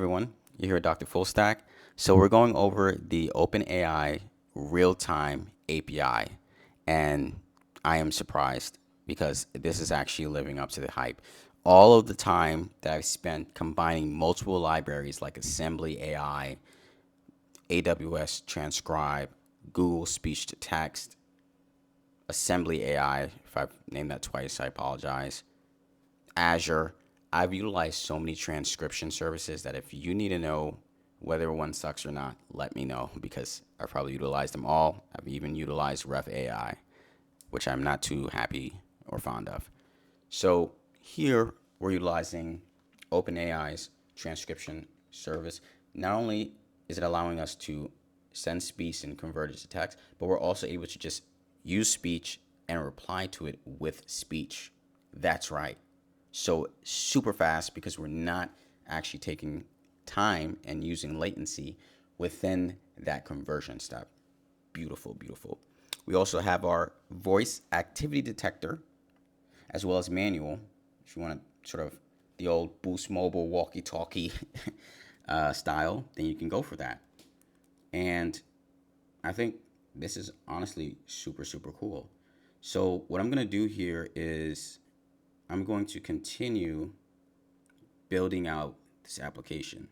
Everyone. You're here with Dr. Fullstack. So we're going over the OpenAI Realtime API, and I am surprised because this is actually living up to the hype. All of the time that I've spent combining multiple libraries like Assembly AI, AWS Transcribe, Google Speech to Text, Assembly AI, if I've named that twice, I apologize, Azure, I've utilized so many transcription services that if you need to know whether one sucks or not, let me know because I've probably utilized them all. I've even utilized Ref AI, which I'm not too happy or fond of. So here we're utilizing OpenAI's transcription service. Not only is it allowing us to send speech and convert it to text, but we're also able to just use speech and reply to it with speech. That's right. So super fast because we're not actually taking time and using latency within that conversion step. Beautiful, beautiful. We also have our voice activity detector as well as manual. If you want to sort of the old Boost Mobile walkie-talkie style, then you can go for that. And I think this is honestly super, super cool. So what I'm going to do here is I'm going to continue building out this application.